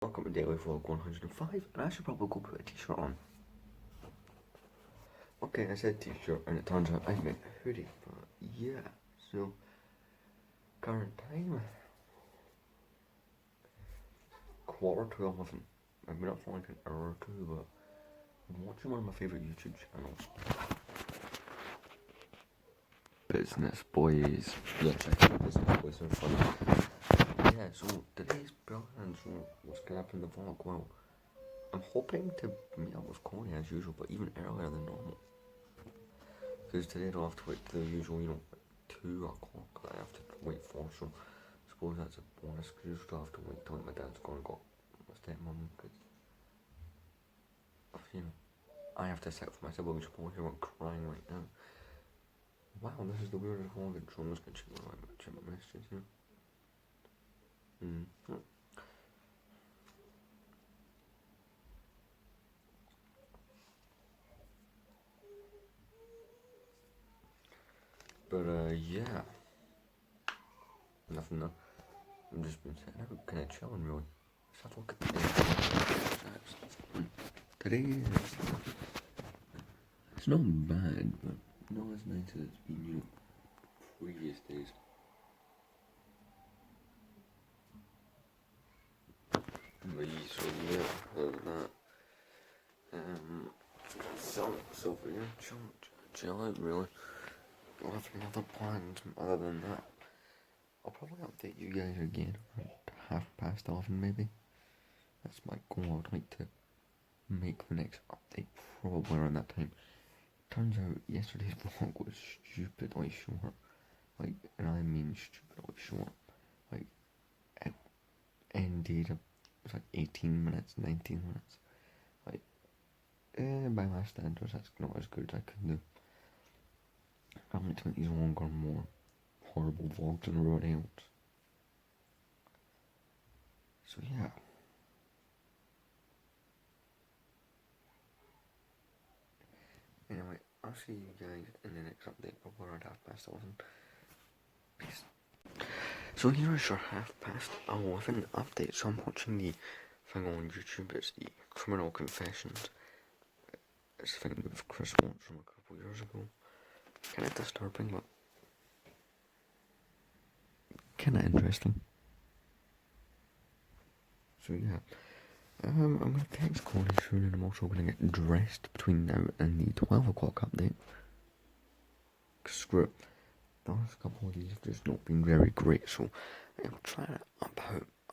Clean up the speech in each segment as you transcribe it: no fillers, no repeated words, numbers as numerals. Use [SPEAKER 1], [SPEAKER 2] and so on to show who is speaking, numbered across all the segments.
[SPEAKER 1] Welcome to Daily Vlog 105, and I should probably go put a t-shirt on. Okay, I said t-shirt, and it turns out I meant hoodie, but yeah, so, current time, 11:15. I've been up for like an hour or two, but I'm watching one of my favourite YouTube channels. Business Boys. Yeah, check out Business Boys, they're funny. Yeah, so today's plan, so what's going to happen in the vlog? Well, I'm hoping to meet up with Connie as usual, but even earlier than normal. Because today I don't have to wait till the usual, 2 o'clock that I have to wait for, so I suppose that's a bonus, because I usually have to wait till my dad's gone and got my stepmom, because, I have to sit for my siblings, suppose they weren't crying right now. Wow, this is the weirdest vlog, so I'm just going to check my messages here. But yeah, nothing there. I've just been sitting out, kind of chilling really. Let's have a look at today. Today it's not bad, but not as nice as it's been, previous days. But so yeah, other than that, so yeah, chill out really. Don't have any other plans other than that. I'll probably update you guys again around 11:30 maybe. That's my goal. I'd like to make the next update probably around that time. Turns out yesterday's vlog was stupidly short. And I mean stupidly short. It ended, it was like 18 minutes, 19 minutes. By my standards, that's not as good as I could do. I'm going to make these longer, more horrible vlogs than everybody else. So yeah. Anyway, I'll see you guys in the next update, probably around 11:30. Peace. So here is your 11:30 update. So I'm watching the thing on YouTube. It's the Criminal Confessions. It's the thing with Chris Watts from a couple years ago. Kind of disturbing, but kind of interesting. So yeah, I'm gonna text Connie soon, and I'm also gonna get dressed between now and the 12 o'clock update. Cause screw it, the last couple of these have just not been very great, so I'm trying to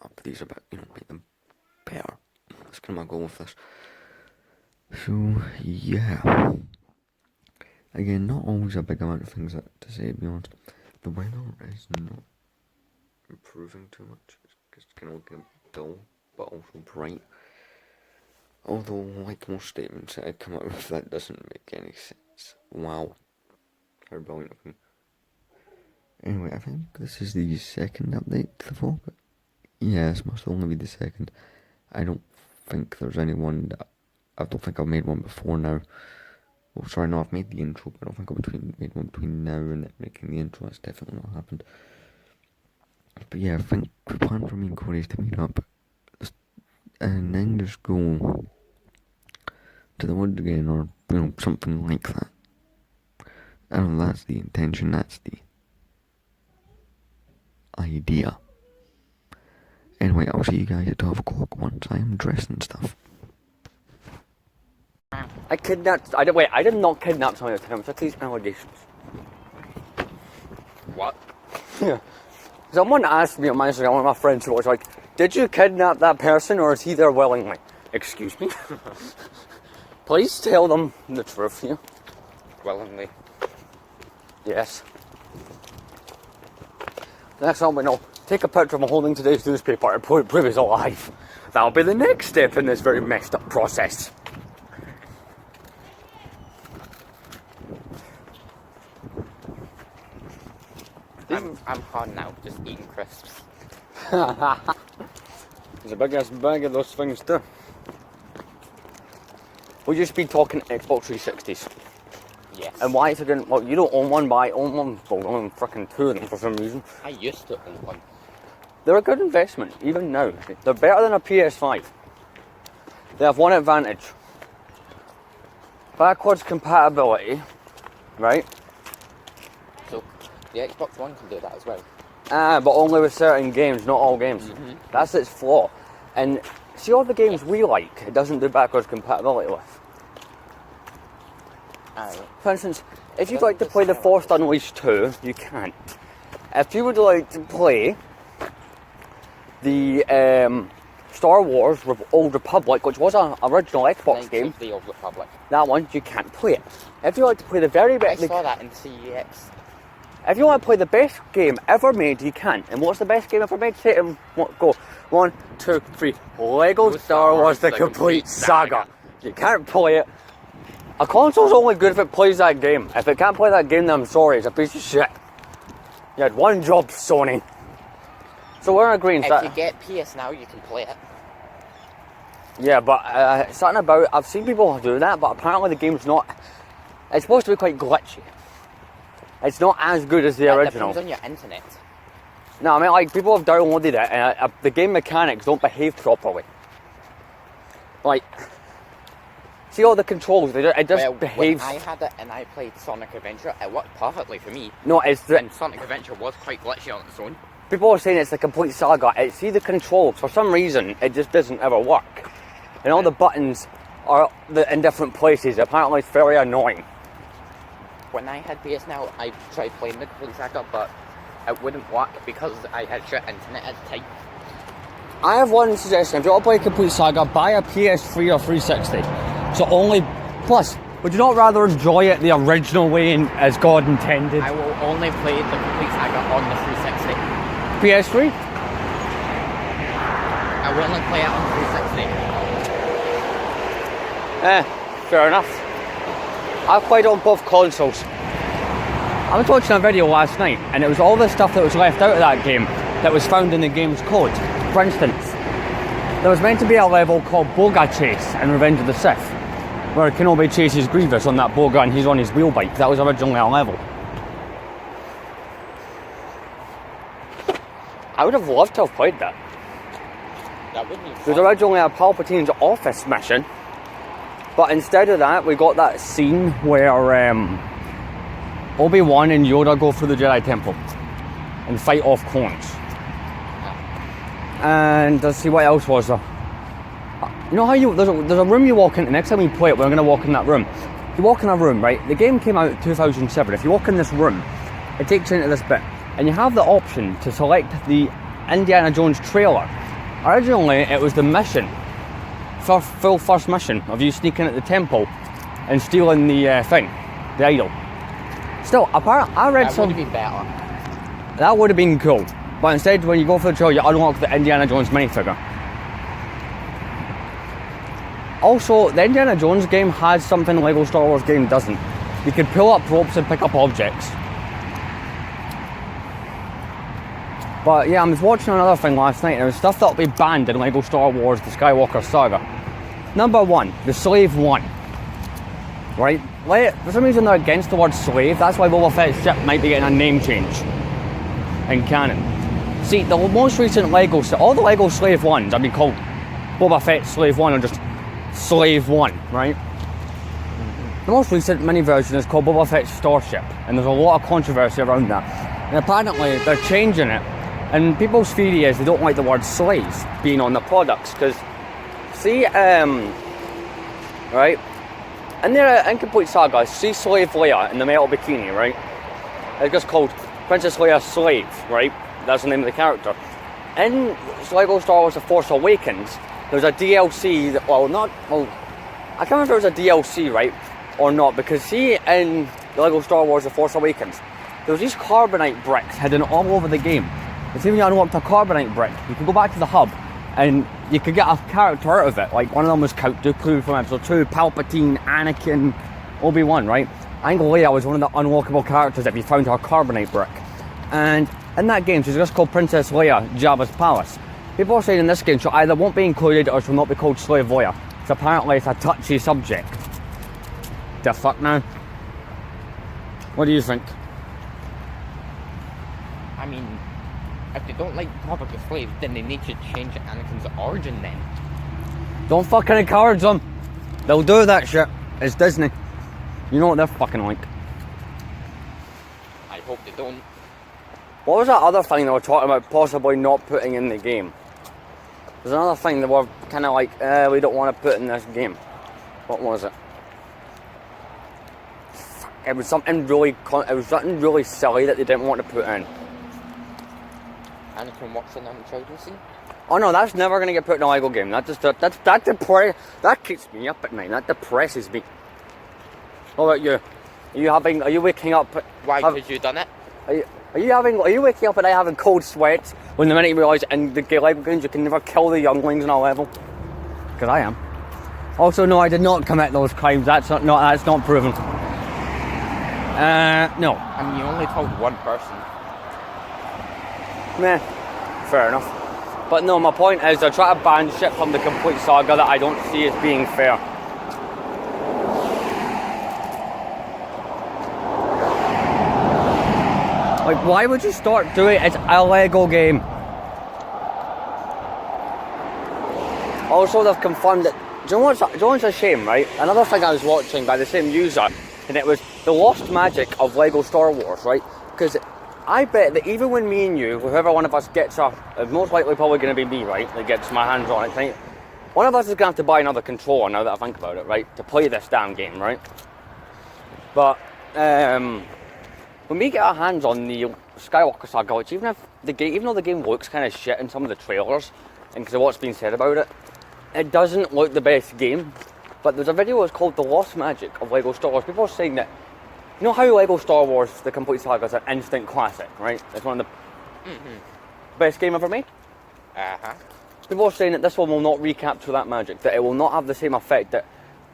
[SPEAKER 1] up these a bit, make them better. That's kind of my goal with this. So yeah. Again, not always a big amount of things to say, to be honest. The weather is not improving too much. It's kind of looking dull, but also bright. Although, like most statements that I come up with, that doesn't make any sense. Wow. How brilliant of me. Anyway, I think this is the second update to the vlog. Yeah, this must only be the second. I don't think there's anyone I don't think I've made one before now. Well, sorry, no, I've made the intro, but I don't think I've made one between now and then making the intro. That's definitely not happened. But yeah, I think the plan for me and Corey is to meet up and then just go to the woods again, or, something like that. I don't know, that's the intention, that's the idea. Anyway, I'll see you guys at 12 o'clock once I am dressed and stuff. I did not kidnap someone at the time. What's these allegations?
[SPEAKER 2] What?
[SPEAKER 1] Yeah. Someone asked me on my Instagram, one of my friends who was like, did you kidnap that person or is he there willingly? Excuse me? Please tell them the truth here.
[SPEAKER 2] Willingly.
[SPEAKER 1] Yes. Next time we know, take a picture of him holding today's newspaper and prove he's alive. That'll be the next step in this very messed up process.
[SPEAKER 2] I'm hard now, just eating crisps.
[SPEAKER 1] There's a big ass bag of those things too. We'll just be talking Xbox 360s.
[SPEAKER 2] Yes.
[SPEAKER 1] And why is it in, well, you don't own one, but I own one. Well, I own frickin' two of them for some reason.
[SPEAKER 2] I used to own one.
[SPEAKER 3] They're a good investment, even now. They're better than a PS5. They have one advantage. Backwards compatibility, right?
[SPEAKER 2] So the Xbox One can do that as well.
[SPEAKER 3] But only with certain games, not all games.
[SPEAKER 2] Mm-hmm.
[SPEAKER 3] That's its flaw. And see all the games we like, it doesn't do backwards compatibility with. For instance, if you'd like to play The Force Unleashed 2, you can't. If you would like to play the Star Wars Old Republic, which was an original Xbox game,
[SPEAKER 2] The Old Republic.
[SPEAKER 3] that one, you can't play it. If you like to play the very
[SPEAKER 2] I
[SPEAKER 3] best...
[SPEAKER 2] saw that in CEX.
[SPEAKER 3] If you want to play the best game ever made, you can. And what's the best game ever made? Say it and go. 1, 2, 3. Lego Star Wars The Complete Saga. You can't play it. A console's only good if it plays that game. If it can't play that game, then I'm sorry, it's a piece of shit. You had one job, Sony. So we're in agreement that...
[SPEAKER 2] If you get PS Now, you can play it.
[SPEAKER 3] Yeah, but something about... I've seen people do that, but apparently the game's not... It's supposed to be quite glitchy. It's not as good as the original.
[SPEAKER 2] It depends on your internet.
[SPEAKER 3] No, I mean, like, people have downloaded it, and the game mechanics don't behave properly. Like... See all the controls, it just behaves...
[SPEAKER 2] When I had it and I played Sonic Adventure, it worked perfectly for me.
[SPEAKER 3] No, it's the...
[SPEAKER 2] And Sonic Adventure was quite glitchy on its own.
[SPEAKER 3] People are saying it's the complete saga. See the controls, for some reason, it just doesn't ever work. And all the buttons are in different places. Apparently it's very annoying.
[SPEAKER 2] When I had PS Now, I tried playing the complete saga, but it wouldn't work because I had shit internet at the time.
[SPEAKER 3] I have one suggestion. If you want to play complete saga, buy a PS3 or 360. So only... Plus, would you not rather enjoy it the original way as God intended?
[SPEAKER 2] I will only play the complete saga on the 360.
[SPEAKER 3] PS3?
[SPEAKER 2] I will only play it on 360.
[SPEAKER 3] Fair enough. I've played on both consoles. I was watching a video last night, and it was all the stuff that was left out of that game that was found in the game's code. For instance, there was meant to be a level called Boga Chase in Revenge of the Sith, where Kenobi chases Grievous on that Boga and he's on his wheel bike. That was originally a level. I would have loved to have played that.
[SPEAKER 2] That would be
[SPEAKER 3] It was
[SPEAKER 2] fun.
[SPEAKER 3] originally a Palpatine's office mission, but instead of that, we got that scene where Obi-Wan and Yoda go through the Jedi Temple and fight off clones. And let's see, what else was there? You know how there's a room you walk into. Next time we play it, we're going to walk in that room. You walk in a room, right? The game came out in 2007. If you walk in this room, it takes you into this bit, and you have the option to select the Indiana Jones trailer. Originally, it was the mission, full first mission of you sneaking at the temple and stealing the the idol. Still, apparently, I read
[SPEAKER 2] That would have been better.
[SPEAKER 3] That would have been cool. But instead, when you go for the trailer, you unlock the Indiana Jones minifigure. Also, the Indiana Jones game has something Lego Star Wars game doesn't. You can pull up ropes and pick up objects. But yeah, I was watching another thing last night, and it was stuff that'll be banned in Lego Star Wars The Skywalker Saga. Number 1, the Slave 1. Right? For some reason they're against the word slave. That's why Boba Fett's ship might be getting a name change in canon. See, the most recent Lego, all the Lego Slave 1s have been called Boba Fett Slave 1 or just Slave 1, right? The most recent mini version is called Boba Fett's Starship, and there's a lot of controversy around that. And apparently they're changing it, and people's theory is they don't like the word slaves being on the products, because see, right? In the Incomplete Saga, see Slave Leia in the metal bikini, right? It's just called Princess Leia's Slave, right? That's the name of the character. In Lego Star Wars The Force Awakens, there's a DLC that, I can't remember if there was a DLC, right, or not, because see, in the Lego Star Wars The Force Awakens, there was these carbonite bricks hidden all over the game. And see, when you unlocked a carbonite brick, you could go back to the hub, and you could get a character out of it. Like, one of them was Count Dooku from Episode 2, Palpatine, Anakin, Obi-Wan, right? I think Leia was one of the unlockable characters if you found her carbonite brick. And in that game, she's just called Princess Leia, Jabba's Palace. People are saying in this game she either won't be included or she'll not be called Slave Leia. So apparently it's a touchy subject. The fuck now? What do you think?
[SPEAKER 2] I mean, If they don't like Republic of Slaves, then they need to change Anakin's origin then.
[SPEAKER 3] Don't fucking encourage them. They'll do that shit. It's Disney. You know what they're fucking like.
[SPEAKER 2] I hope they don't.
[SPEAKER 3] What was that other thing they were talking about possibly not putting in the game? There's another thing they were kind of like, we don't want to put in this game. What was it? It was something really silly that they didn't want to put in.
[SPEAKER 2] Anakin watching on the children's scene?
[SPEAKER 3] Oh no, that's never gonna get put in a Lego game. That keeps me up at night. That depresses me. What about you? Are you waking up?
[SPEAKER 2] Why? Because you done it?
[SPEAKER 3] Are you waking up at night having cold sweats when the minute you realise in the Lego games you can never kill the younglings on a level? Because I am. Also, no, I did not commit those crimes. That's not proven. No.
[SPEAKER 2] I mean, you only told one person.
[SPEAKER 3] Meh. Fair enough. But no, my point is they're trying to ban shit from the complete saga that I don't see as being fair. Like, why would you start doing it? It's a Lego game. Also, they've confirmed that. Do you know what's a shame, right? Another thing I was watching by the same user, and it was the lost magic of Lego Star Wars, right? Because I bet that even when me and you, whoever one of us gets most likely probably going to be me, right? That gets my hands on it, right? One of us is going to have to buy another controller now that I think about it, right? To play this damn game, right? But when we get our hands on the Skywalker saga, which even though the game looks kind of shit in some of the trailers, and because of what's been said about it, it doesn't look the best game. But there's a video that's called The Lost Magic of Lego Star Wars. People are saying that, you know how Lego Star Wars, the complete saga, is an instant classic, right? It's one of the best game ever made.
[SPEAKER 2] Uh-huh.
[SPEAKER 3] People are saying that this one will not recapture that magic, that it will not have the same effect. That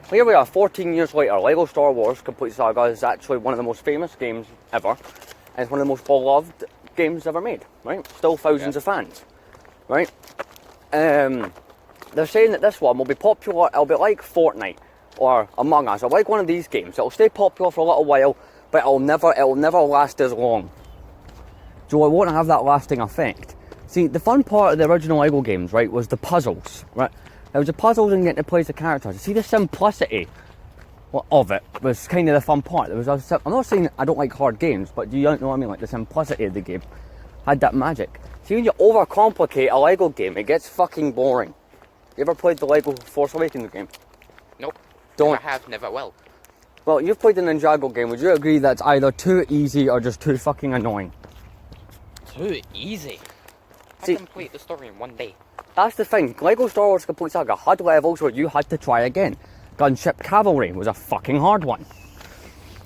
[SPEAKER 3] here we are, 14 years later, Lego Star Wars Complete Saga is actually one of the most famous games ever, and it's one of the most beloved games ever made, right? Still thousands of fans, right? They're saying that this one will be popular, it'll be like Fortnite, or Among Us, or like one of these games. It'll stay popular for a little while, but it'll never last as long. So it won't have that lasting effect. See, the fun part of the original Lego games, right, was the puzzles, right? There was the puzzles and getting to play the characters. See, the simplicity of it was kind of the fun part. I'm not saying I don't like hard games, but do you know what I mean? Like, the simplicity of the game had that magic. See, when you overcomplicate a Lego game, it gets fucking boring. You ever played the Lego Force Awakens game?
[SPEAKER 2] Nope.
[SPEAKER 3] Don't.
[SPEAKER 2] Never have, never will.
[SPEAKER 3] Well, you've played the Ninjago game. Would you agree that's either too easy or just too fucking annoying?
[SPEAKER 2] Too easy.
[SPEAKER 3] See,
[SPEAKER 2] I complete the story in one day.
[SPEAKER 3] That's the thing. Lego Star Wars Complete Saga had levels where you had to try again. Gunship Cavalry was a fucking hard one.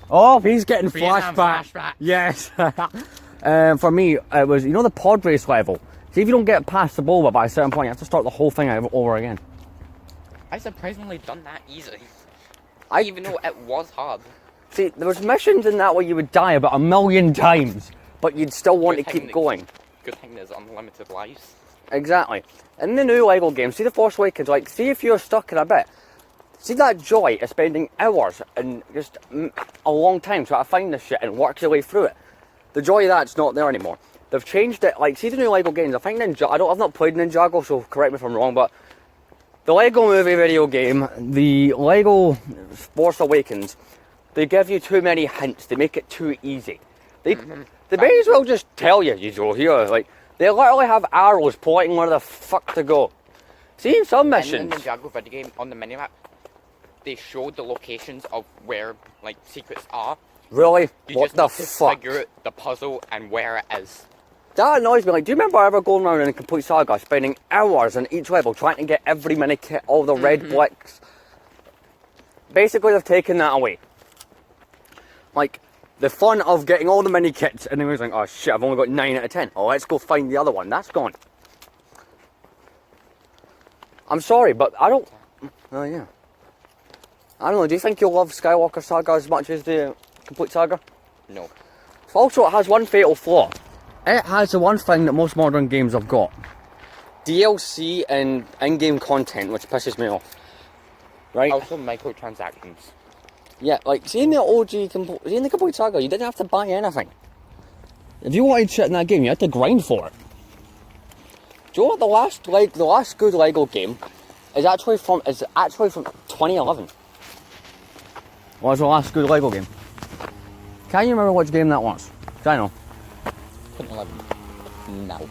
[SPEAKER 3] Oh, he's getting flashback. Yes. For me, it was, you know, the pod race level. See, if you don't get past the boulder by a certain point, you have to start the whole thing over again.
[SPEAKER 2] I surprisingly done that easily. Even though it was hard.
[SPEAKER 3] See, there was missions in that where you would die about 1,000,000 times, but you'd still want to keep going.
[SPEAKER 2] Good thing there's unlimited lives.
[SPEAKER 3] Exactly. In the new Lego game, see the Force Awakens, like, see if you're stuck in a bit. See that joy of spending hours and just a long time trying to find this shit and work your way through it. The joy of that's not there anymore. They've changed it, like, see the new Lego games, I think I've not played Ninjago, so correct me if I'm wrong, but the Lego Movie video game, the Lego Force Awakens, they give you too many hints, they make it too easy. They may as well just tell you go here, like, they literally have arrows pointing where the fuck to go. See, in some missions...
[SPEAKER 2] In the Ninjago video game, on the minimap, they showed the locations of where, like, secrets are.
[SPEAKER 3] Really?
[SPEAKER 2] You
[SPEAKER 3] What
[SPEAKER 2] just
[SPEAKER 3] the
[SPEAKER 2] need to
[SPEAKER 3] fuck?
[SPEAKER 2] figure out the puzzle and where it is.
[SPEAKER 3] That annoys me. Like, do you remember ever going around in a Complete Saga, spending hours in each level trying to get every mini kit, all the red blicks? Basically, they've taken that away. Like, the fun of getting all the mini kits, and then was like, oh shit, I've only got 9 out of 10. Oh, let's go find the other one. That's gone. I'm sorry, but I don't... Oh, yeah. I don't know, do you think you'll love Skywalker Saga as much as the Complete Saga?
[SPEAKER 2] No.
[SPEAKER 3] Also, it has one fatal flaw. It has the one thing that most modern games have got. DLC and in-game content, which pisses me off. Right?
[SPEAKER 2] Also microtransactions.
[SPEAKER 3] Yeah, like, see in the Complete Saga, you didn't have to buy anything. If you wanted shit in that game, you had to grind for it. Do you know what the last good Lego game is actually from 2011. What was the last good Lego game? Can you remember which game that was? I know.
[SPEAKER 2] 2011. No.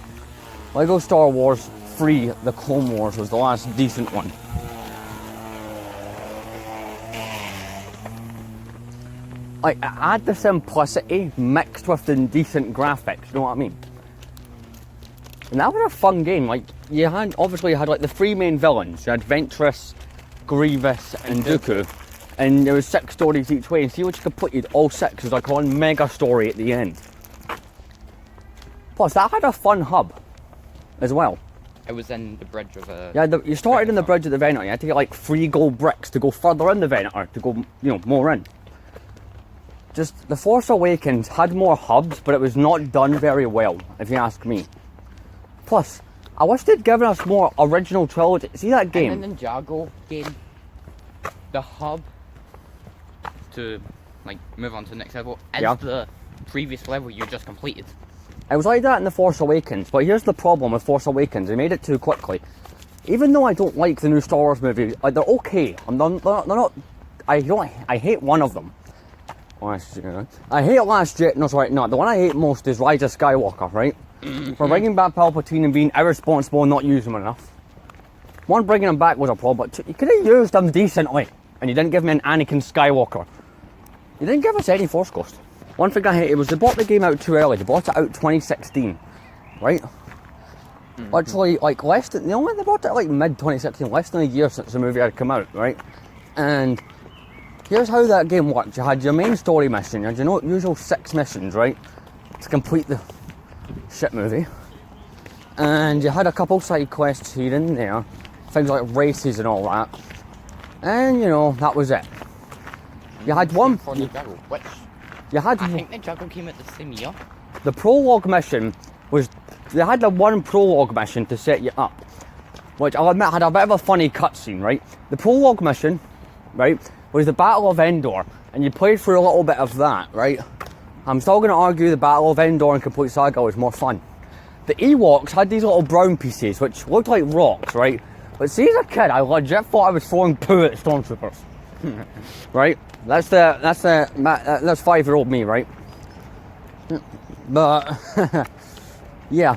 [SPEAKER 3] Lego Star Wars 3: The Clone Wars was the last decent one. Like, it had the simplicity mixed with the decent graphics, you know what I mean? And that was a fun game. Like, you had like the three main villains. You had Ventress, Grievous, and Dooku. And there was 6 stories each way, and see what you completed all 6 was like one mega story at the end. Plus, that had a fun hub as well.
[SPEAKER 2] It was in the bridge of a...
[SPEAKER 3] Yeah, you started in the bridge of the Venator. You had to get like 3 gold bricks to go further in the Venator, to go, more in. Just, The Force Awakens had more hubs, but it was not done very well, if you ask me. Plus, I wish they'd given us more original trilogy. See that game?
[SPEAKER 2] And in the Ninjago game, the hub to move on to the next level is the previous level you just completed.
[SPEAKER 3] It was like that in The Force Awakens, but here's the problem with Force Awakens. They made it too quickly. Even though I don't like the new Star Wars movies, they're okay. They're not. I hate one of them. I hate Last Jedi. No, sorry, no. The one I hate most is Rise of Skywalker, right? For bringing back Palpatine and being irresponsible and not using him enough. One, bringing him back was a problem, but 2, you could have used him decently, and you didn't give me an Anakin Skywalker. You didn't give us any Force Ghost. One thing I hated was they bought the game out too early. They bought it out 2016, right? Actually, they bought it like mid-2016, less than a year since the movie had come out, right? And here's how that game worked. You had your main story mission, you had your usual 6 missions, right? To complete the shit movie. And you had a couple side quests here and there, things like races and all that. And, that was it. You had one...
[SPEAKER 2] For Ninjago, which... I think Ninjago came at the same year.
[SPEAKER 3] The prologue mission was... They had the one prologue mission to set you up, which I'll admit had a bit of a funny cutscene, right? The prologue mission, right, was the Battle of Endor, and you played through a little bit of that, right? I'm still going to argue the Battle of Endor and Complete Saga was more fun. The Ewoks had these little brown pieces, which looked like rocks, right? But see, as a kid, I legit thought I was throwing poo at stormtroopers. Right? That's 5-year-old me, right? But yeah,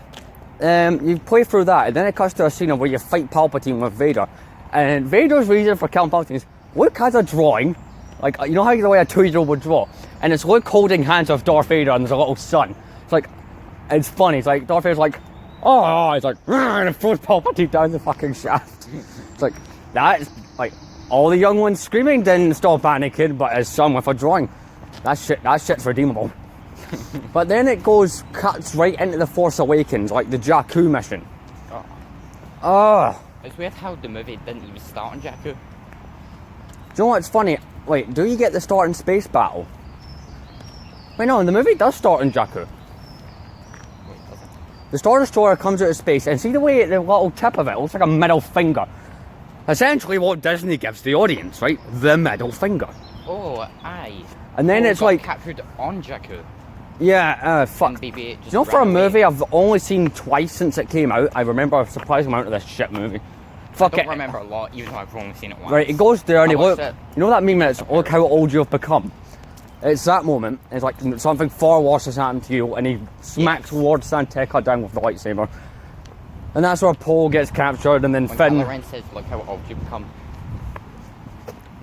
[SPEAKER 3] you play through that, and then it cuts to a scene where you fight Palpatine with Vader, and Vader's reason for killing Palpatine is Luke has a drawing, like how the way a 2-year-old would draw, and it's Luke holding hands with Darth Vader, and there's a little son. It's funny. It's like Darth Vader's like, oh, he's like, and throws Palpatine down the fucking shaft. It's like that's like. All the young ones screaming didn't stop Anakin, but his son with a drawing. That shit's redeemable. But then it cuts right into The Force Awakens, like the Jakku mission.
[SPEAKER 2] It's weird how the movie didn't even start on Jakku.
[SPEAKER 3] Do you know what's funny? Wait, do you get the start in space battle? Wait, no, the movie does start in Jakku.
[SPEAKER 2] Wait, does it?
[SPEAKER 3] The Star Destroyer comes out of space, and see the way the little tip of it looks like a middle finger. Essentially what Disney gives the audience, right? The middle finger.
[SPEAKER 2] Oh, aye.
[SPEAKER 3] And then it's like...
[SPEAKER 2] captured on Jakku.
[SPEAKER 3] Yeah, fuck. For a movie I've only seen twice since it came out, I remember a surprising amount of this shit movie. Fuck it.
[SPEAKER 2] I don't remember a lot, even though I've only seen it once.
[SPEAKER 3] Right, it goes there and
[SPEAKER 2] You
[SPEAKER 3] know that meme that's, look how old you've become? It's that moment. It's like something far worse has happened to you, and he smacks Lord Santeca down with the lightsaber. And that's where Poe gets captured, and then
[SPEAKER 2] when
[SPEAKER 3] Finn...
[SPEAKER 2] Kylo Ren says, look how old you become.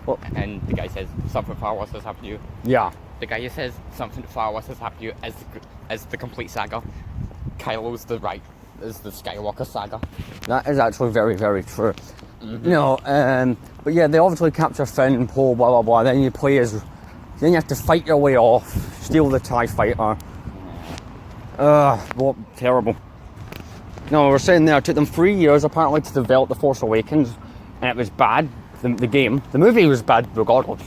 [SPEAKER 3] Well,
[SPEAKER 2] and the guy says, something far worse has happened to you.
[SPEAKER 3] Yeah.
[SPEAKER 2] The guy who says, something far worse has happened to you as the complete saga. Kylo's the Skywalker saga.
[SPEAKER 3] That is actually very, very true. But yeah, they obviously capture Finn and Poe, blah, blah, blah. Then you have to fight your way off, steal the TIE fighter. What terrible. No, we're saying there, it took them 3 years apparently to develop The Force Awakens, and it was bad, the game. The movie was bad regardless.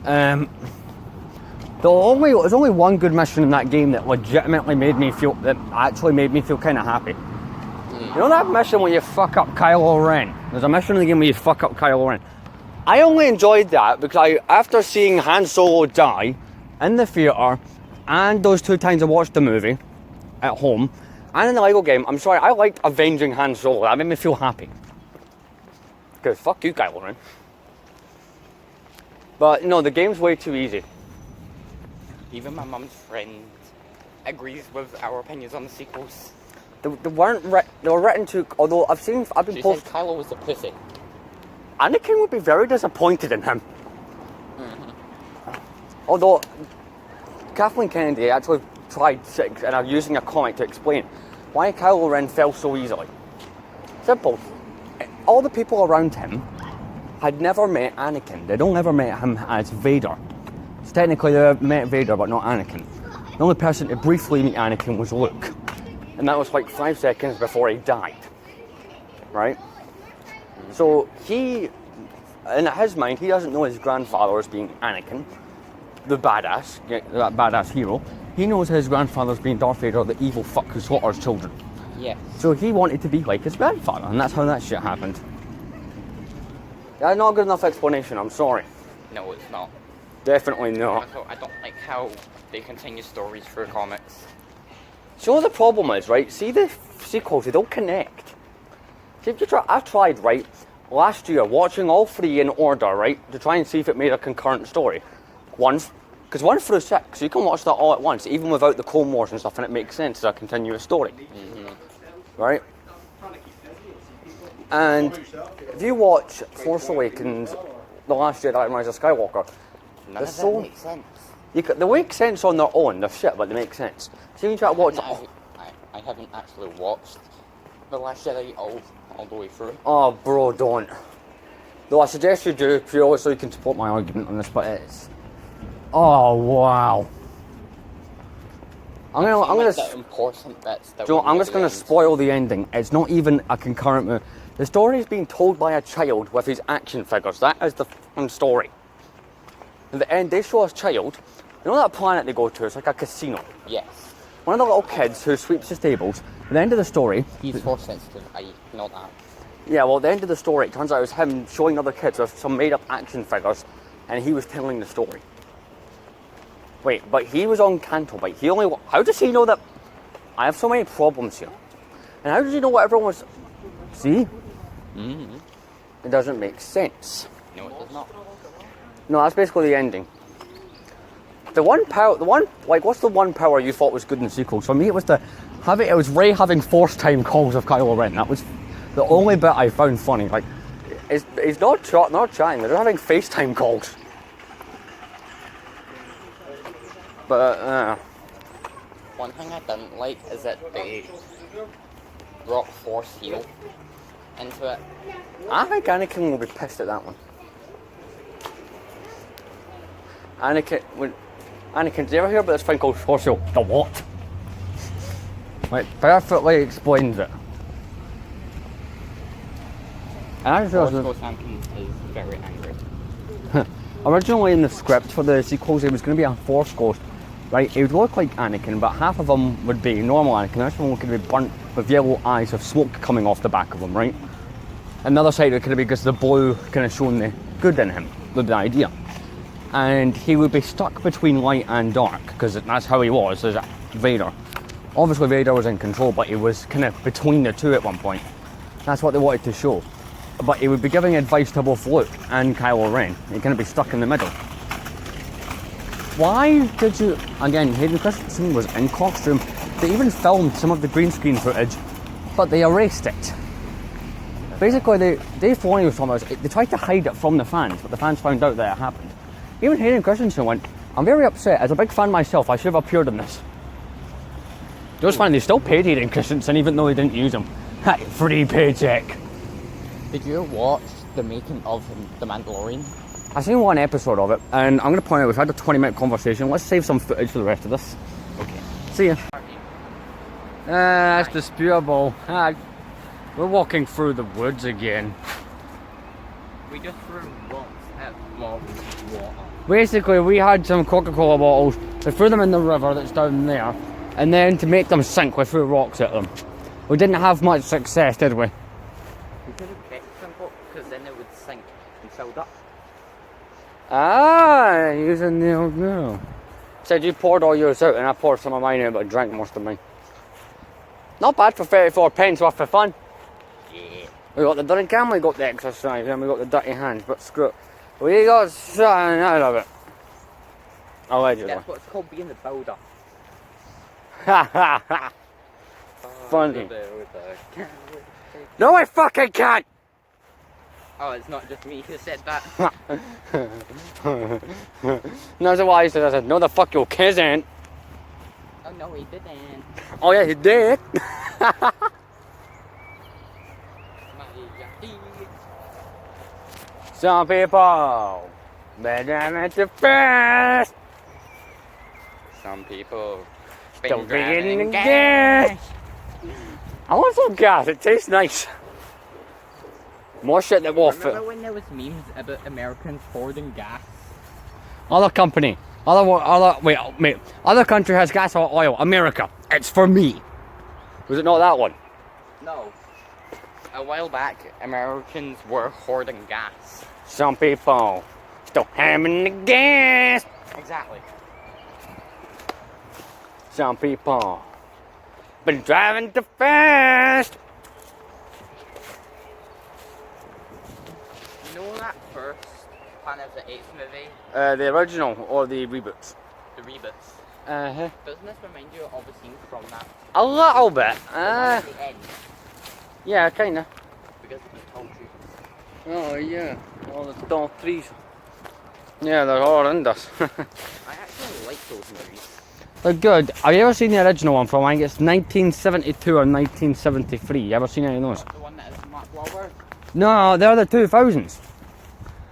[SPEAKER 3] There's only one good mission in that game that legitimately made me feel kind of happy. You know that mission where you fuck up Kylo Ren? There's a mission in the game where you fuck up Kylo Ren. I only enjoyed that because after seeing Han Solo die in the theatre, and those 2 times I watched the movie at home, And in the Lego game, I'm sorry, I liked avenging Han Solo. That made me feel happy. Because fuck you, Kylo Ren. But no, the game's way too easy.
[SPEAKER 2] Even my mum's friend agrees with our opinions on the sequels.
[SPEAKER 3] They were written to, although I've been
[SPEAKER 2] She
[SPEAKER 3] posted.
[SPEAKER 2] said Kylo was a pussy.
[SPEAKER 3] Anakin would be very disappointed in him. Although, Kathleen Kennedy actually tried and are using a comic to explain why Kylo Ren fell so easily. Simple. All the people around him had never met Anakin. They'd only ever met him as Vader. So technically they met Vader, but not Anakin. The only person to briefly meet Anakin was Luke. And that was like 5 seconds before he died. Right? So he, in his mind, he doesn't know his grandfather as being Anakin, the badass, that badass hero. He knows his grandfather's being Darth Vader, the evil fuck who slaughters children.
[SPEAKER 2] Yeah.
[SPEAKER 3] So he wanted to be like his grandfather, and that's how that shit happened. That's not a good enough explanation, I'm sorry.
[SPEAKER 2] No, it's not.
[SPEAKER 3] Definitely not.
[SPEAKER 2] Also, I don't like how they continue stories through comics.
[SPEAKER 3] So the problem is, right, see the sequels, they don't connect. See, if you try, I tried, right, last year, watching all 3 in order, right, to try and see if it made a concurrent story. Because 1 through 6, you can watch that all at once, even without the Clone Wars and stuff, and it makes sense as a continuous story. Right? And if you watch Force Awakens, The Last Jedi and Rise of Skywalker,
[SPEAKER 2] None of that makes sense.
[SPEAKER 3] they make sense on their own, they're shit, but they make sense. So you try to watch...
[SPEAKER 2] I haven't actually watched The Last Jedi all the way through.
[SPEAKER 3] Oh, bro, don't. Though I suggest you do, purely so you can support my argument on this, but it's... Oh, wow. I'm gonna
[SPEAKER 2] the important bits that
[SPEAKER 3] I'm just gonna spoil the ending. It's not even a concurrent movie. The story is being told by a child with his action figures. That is the f***ing story. At the end, they show a child. You know that planet they go to? It's like a casino.
[SPEAKER 2] Yes.
[SPEAKER 3] One of the little kids who sweeps the tables. At the end of the story...
[SPEAKER 2] He's force sensitive, I know that.
[SPEAKER 3] Yeah, well, at the end of the story, it turns out it was him showing other kids with some made-up action figures, and he was telling the story. Wait, but he was on Canto Bite. How does he know that... I have so many problems here. And how does he know what everyone was... See?
[SPEAKER 2] Mm-hmm.
[SPEAKER 3] It doesn't make sense.
[SPEAKER 2] No, it does not.
[SPEAKER 3] No, that's basically the ending. What's the one power you thought was good in the sequels? For me, it was it was Rey having force time calls with Kylo Ren. That was the only bit I found funny. Like, it's not chatting, they're having FaceTime calls. But,
[SPEAKER 2] One thing I didn't like is that they brought Force Heal into it.
[SPEAKER 3] I think Anakin will be pissed at that one. Anakin, did you ever hear about this thing called Force Heal? The what? Like, perfectly explains it. And I just
[SPEAKER 2] Force
[SPEAKER 3] realised
[SPEAKER 2] Ghost Anakin is very angry.
[SPEAKER 3] originally in the script for the sequels, it was going to be a Force Ghost. Right, it would look like Anakin, but half of them would be normal Anakin. The rest of them could be burnt with yellow eyes with smoke coming off the back of them, right? Another side it could be because the blue kind of showing the good in him, the idea. And he would be stuck between light and dark, because that's how he was, as Vader. Obviously Vader was in control, but he was kind of between the two at one point. That's what they wanted to show. But he would be giving advice to both Luke and Kylo Ren. He'd kind of be stuck in the middle. Why did you... Again, Hayden Christensen was in costume. They even filmed some of the green screen footage, but they erased it. Basically, Dave Filoni was talking about, they tried to hide it from the fans, but the fans found out that it happened. Even Hayden Christensen went, I'm very upset. As a big fan myself, I should have appeared in this. It was fine, they still paid Hayden Christensen even though they didn't use him. Free paycheck.
[SPEAKER 2] Did you watch the making of The Mandalorian?
[SPEAKER 3] I've seen one episode of it, and I'm going to point out we've had a 20-minute conversation. Let's save some footage for the rest of this.
[SPEAKER 2] Okay.
[SPEAKER 3] See ya. That's disputable. We're walking through the woods again.
[SPEAKER 2] We just threw rocks at water.
[SPEAKER 3] Basically, we had some Coca-Cola bottles. We threw them in the river that's down there, and then to make them sink, we threw rocks at them. We didn't have much success, did we?
[SPEAKER 2] We could have kept them, because then it would sink and filled up.
[SPEAKER 3] Ah, using the old girl. Said you poured all yours out, and I poured some of mine out, but I drank most of mine. Not bad for 34 pence worth of fun.
[SPEAKER 2] Yeah.
[SPEAKER 3] We got the Duncan, we got the exercise, and we got the dirty hands, but screw it. We got something out of it. Allegedly.
[SPEAKER 2] That's what's called being the builder.
[SPEAKER 3] Ha ha ha! Funny.
[SPEAKER 2] Builder.
[SPEAKER 3] No, I fucking can't!
[SPEAKER 2] Oh, it's not just me who said that.
[SPEAKER 3] No, that's why I said, no, the fuck you can't.
[SPEAKER 2] Oh no, he didn't.
[SPEAKER 3] Oh yeah, he did. Some people better at the fast.
[SPEAKER 2] Some people
[SPEAKER 3] Don't
[SPEAKER 2] been
[SPEAKER 3] be getting
[SPEAKER 2] driving
[SPEAKER 3] gas. I want some gas. It tastes nice. More shit that will fit.
[SPEAKER 2] Remember when there was memes about Americans hoarding gas?
[SPEAKER 3] Other company. Other country has gas or oil. America. It's for me. Was it not that one?
[SPEAKER 2] No. A while back, Americans were hoarding gas.
[SPEAKER 3] Some people still having the gas.
[SPEAKER 2] Exactly.
[SPEAKER 3] Some people been driving too fast.
[SPEAKER 2] You know that first Planet of the Apes movie?
[SPEAKER 3] The original or the reboots?
[SPEAKER 2] The reboots.
[SPEAKER 3] Uh-huh.
[SPEAKER 2] Doesn't this remind you of a scene from that?
[SPEAKER 3] A little bit.
[SPEAKER 2] The one at the end,
[SPEAKER 3] Yeah, kinda.
[SPEAKER 2] because of the tall trees.
[SPEAKER 3] Oh yeah, all the tall trees. Yeah, they're horrendous.
[SPEAKER 2] I actually like those movies.
[SPEAKER 3] They're good. Have you ever seen the original one from, I think it's 1972 or 1973? You ever seen any of those?
[SPEAKER 2] The one that is Mark Wahlberg?
[SPEAKER 3] No, they're the 2000s.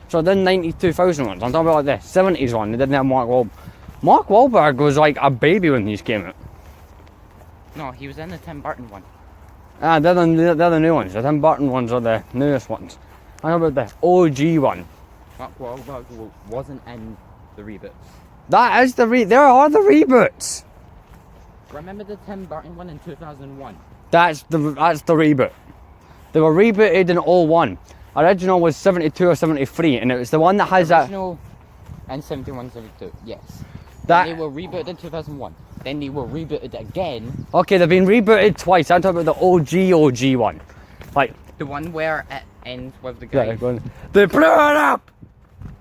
[SPEAKER 3] So then 92,000 ones. I'm talking about like the 70s one. They didn't have Mark Wahlberg. Mark Wahlberg was like a baby when these came out.
[SPEAKER 2] No, he was in the Tim Burton one.
[SPEAKER 3] Ah, they're the new ones. The Tim Burton ones are the newest ones. I'm talking about the OG one.
[SPEAKER 2] Mark Wahlberg wasn't in the reboots.
[SPEAKER 3] That is there are the reboots.
[SPEAKER 2] Remember the Tim Burton one in 2001?
[SPEAKER 3] That's the reboot. They were rebooted in 01. Original was 72 or 73, and it was the one that has
[SPEAKER 2] Original and 71, 72, yes.
[SPEAKER 3] that.
[SPEAKER 2] They were rebooted in 2001. Then they were rebooted again.
[SPEAKER 3] Okay, they've been rebooted twice. I'm talking about the OG one. Like,
[SPEAKER 2] The one where it ends with the guy.
[SPEAKER 3] they blew it up!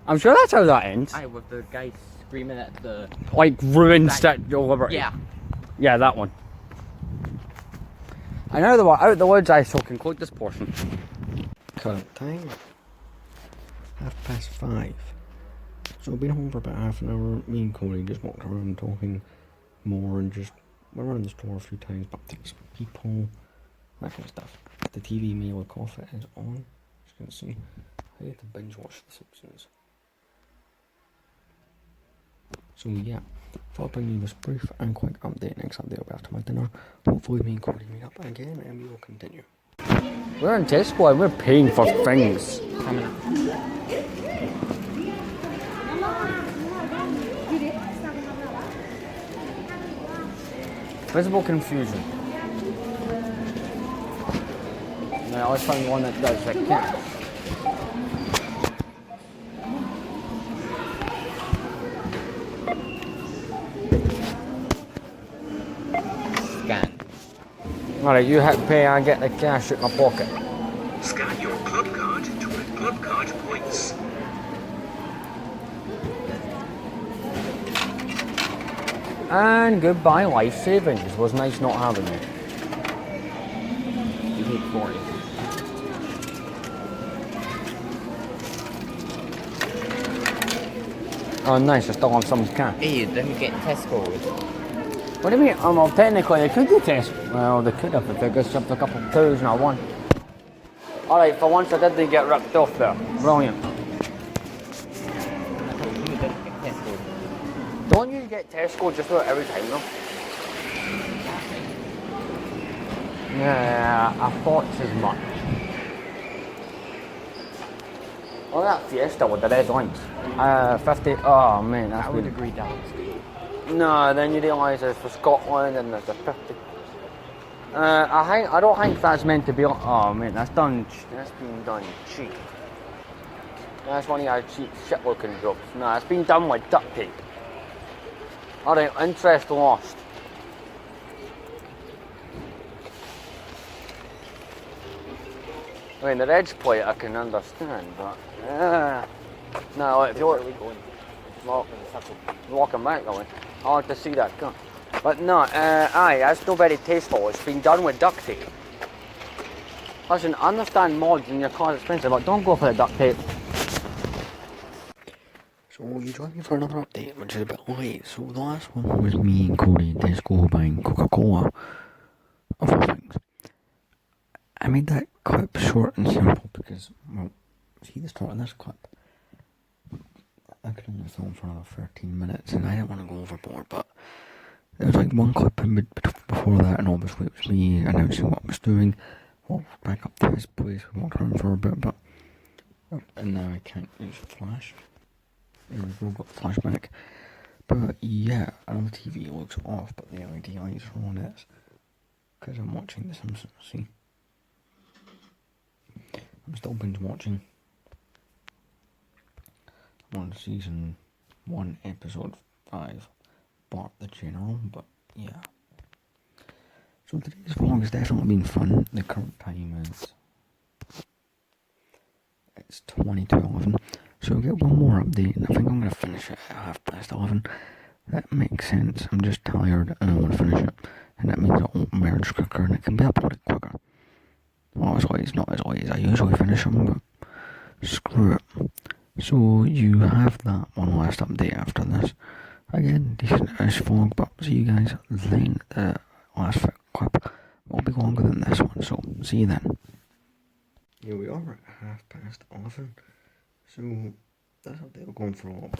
[SPEAKER 3] I'm sure that's how that ends.
[SPEAKER 2] Aye, with the guy screaming at the...
[SPEAKER 3] Like, ruined Statue of Liberty.
[SPEAKER 2] Yeah.
[SPEAKER 3] Yeah, that one. And out of the words I shall conclude this portion.
[SPEAKER 1] Current time, 5:30. So I've been home for about half an hour. Me and Cody just walked around talking more and just went around the store a few times, bumped into some people, that kind of stuff. The TV meal with coffee is on. As you can see, I had to binge watch The Simpsons. So yeah, thought I'd bring you this brief and quick update. Next update will be after my dinner. Hopefully me and Cody meet up again and we will continue.
[SPEAKER 3] We're in Tesco and we're paying for things.
[SPEAKER 2] Coming up.
[SPEAKER 3] Visible confusion. No, I always find one that does like that.
[SPEAKER 2] Scan.
[SPEAKER 3] Alright, you hit pay, I get the cash in my pocket.
[SPEAKER 4] Scan your club card to earn club card points.
[SPEAKER 3] And goodbye life savings. It was nice not having you.
[SPEAKER 2] You need 40.
[SPEAKER 3] Oh nice, I still have some cash.
[SPEAKER 2] Hey, you didn't get Tesco's.
[SPEAKER 3] What do you mean? Well, technically they could get Tesco. Well, they could have if they got something a couple of twos and a one. Alright, for once I didn't get ripped off there. Brilliant.
[SPEAKER 2] You didn't get Tesco's.
[SPEAKER 3] Don't you get Tesco just about every time though? Yeah, I thought as much. Oh, that Fiesta with the red lines. 50. Oh man, that's
[SPEAKER 2] I would
[SPEAKER 3] good.
[SPEAKER 2] agree that was good.
[SPEAKER 3] No, then you realise there's for Scotland and there's a 50. I don't think that's meant to be. Oh man, that's been done cheap. That's one of your cheap shit looking jobs. No, it's been done with duct tape. Alright, interest lost. I mean, the Reds play I can understand, but no, if you're walking back going, I like to see that gun. But no, aye, that's not very tasteful. It's been done with duct tape. Listen, I understand mods and your car's expensive, but don't go for the duct tape.
[SPEAKER 1] So you joined me for another update, which is a bit late. So the last one was me and Corey at Tesco buying Coca-Cola, of all things. I made that clip short and simple because, well, see the start of this clip. I could only film for another 13 minutes and I didn't want to go overboard, but there was like one clip before that, and obviously it was me announcing what I was doing. Walked back up to his place, we walked around for a bit, but and now I can't use flash. There we go, got flashback. But yeah, I know the TV looks off, but the LED lights are on it because I'm watching The Simpsons. See, I'm still binge watching. I'm on season 1, episode 5, Bart the General. But yeah. So today's vlog has definitely been fun. The current time is it's 20:11. So we'll get one more update, and I think I'm going to finish it at 11:30. That makes sense. I'm just tired and I want to finish it, and that means it won't merge quicker and it can be uploaded quicker. Well, it's not as late as I usually finish them, but screw it. So you have that one last update after this. Again, decent-ish vlog, but see you guys then. The last clip will be longer than this one, so see you then. Here we are at 11:30. So that's update will go on for a while.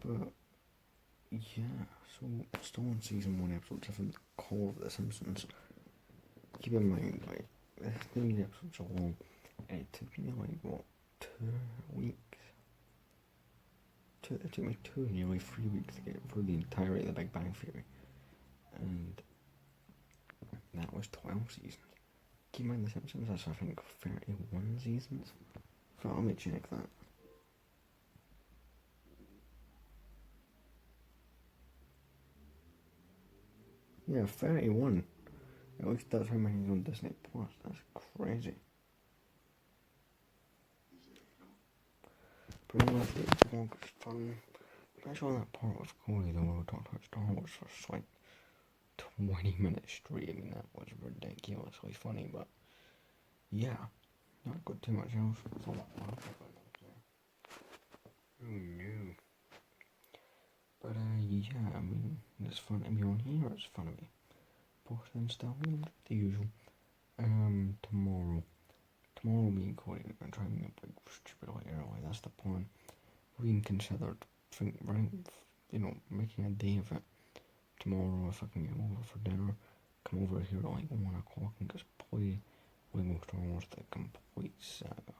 [SPEAKER 1] But yeah, so still on season 1, episode 7, Call of the Simpsons. Keep in mind, like, these episodes are long, and it took me like, what, 2 weeks? It took me nearly 3 weeks to get through the entirety of The Big Bang Theory. And that was 12 seasons. Keep in mind, The Simpsons has, I think, 31 seasons. So let me check that. Yeah, 31. At least that's how many is on Disney Plus. That's crazy. But anyway, the vlog was fun. Especially that part with Corey, though, where we talked about Star Wars for like 20 minutes straight. I mean, that was ridiculously funny, but yeah, not got too much else. Oh no. But yeah, I mean, it's fun to be on here, it's fun to be posting stuff, the usual. Tomorrow me and Corey are going to try and get like stupidly early, that's the plan. We can consider, making a day of it. Tomorrow, if I can get over for dinner, come over here at like 1 o'clock and just play Lego Star Wars the complete saga.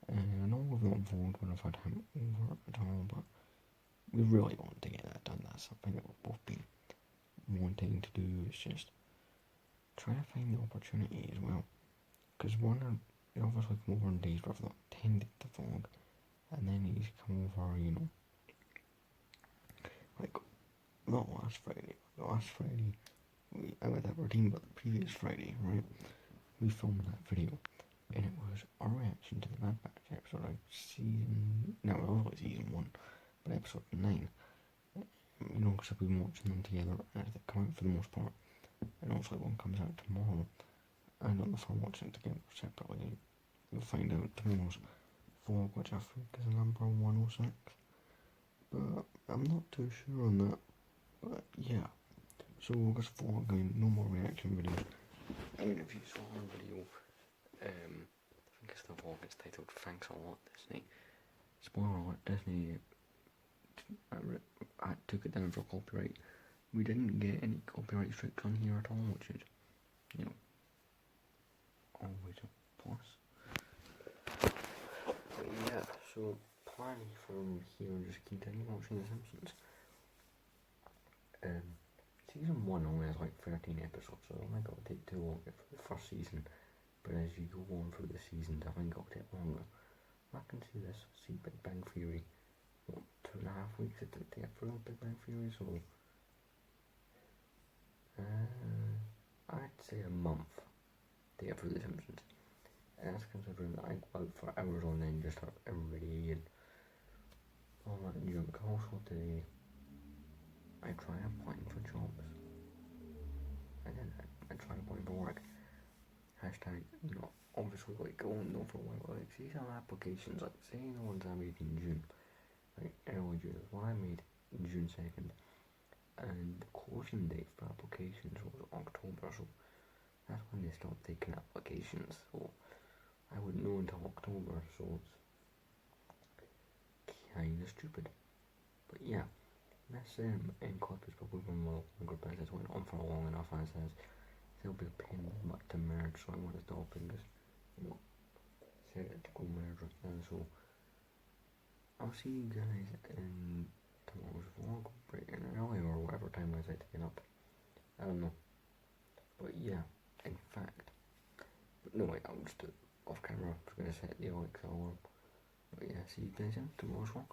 [SPEAKER 1] And I know we've not vlogged when I've had him over at all, but we really want to get that done. That's something that we've both been wanting to do. It's just trying to find the opportunity as well. Because one, he obviously come over on days where I've not tended to vlog, and then he's come over, like, not last Friday. Last Friday, I went that routine, but the previous Friday, right, we filmed that video, and it was our reaction to the Bad Batch episode of it was like season 1, but episode 9, because I've been watching them together as they come out for the most part, and obviously one comes out tomorrow. I don't know if I'm watching it together separately. You'll find out tomorrow's vlog, which I think is number 106, but I'm not too sure on that. But yeah, so this vlog, no more reaction videos. I mean, if you saw our video, I think it's the vlog, it's titled Thanks a Lot Disney. Spoiler alert, Disney I took it down for copyright. We didn't get any copyright strikes on here at all, which is, always a plus. But yeah, so planning from here, just continue watching The Simpsons. Season 1 only has like 13 episodes, so it might not take too long for the first season, but as you go on through the seasons, I think it'll take longer. I can see Big Bang Theory, 2.5 weeks it took to get through Big Bang Theory, so I'd say a month day for The Simpsons. And that's considering that I go out for hours on end just for every day and all that junk. Also today, I tried applying for jobs. And then I tried applying for work. Hashtag, obviously, like, going on for a while, like, see some applications, like, say the ones I made in June, like, early June, one I made June 2nd, and the closing date for applications was October, so that's when they stopped taking applications, so I wouldn't know until October, so it's kinda stupid. But yeah, this end clip is probably one of the longer bits. It's went on for long enough, as it says. There'll be a pain back to merge, so I want to stop it because, set it to go merge right now, so I'll see you guys in tomorrow's vlog, bright and early, or whatever time I decide to get up. I don't know. But yeah, in fact, no wait, I'll just do it off camera. I'm just going to set the Alexa alarm. But yeah, see you guys in tomorrow's vlog.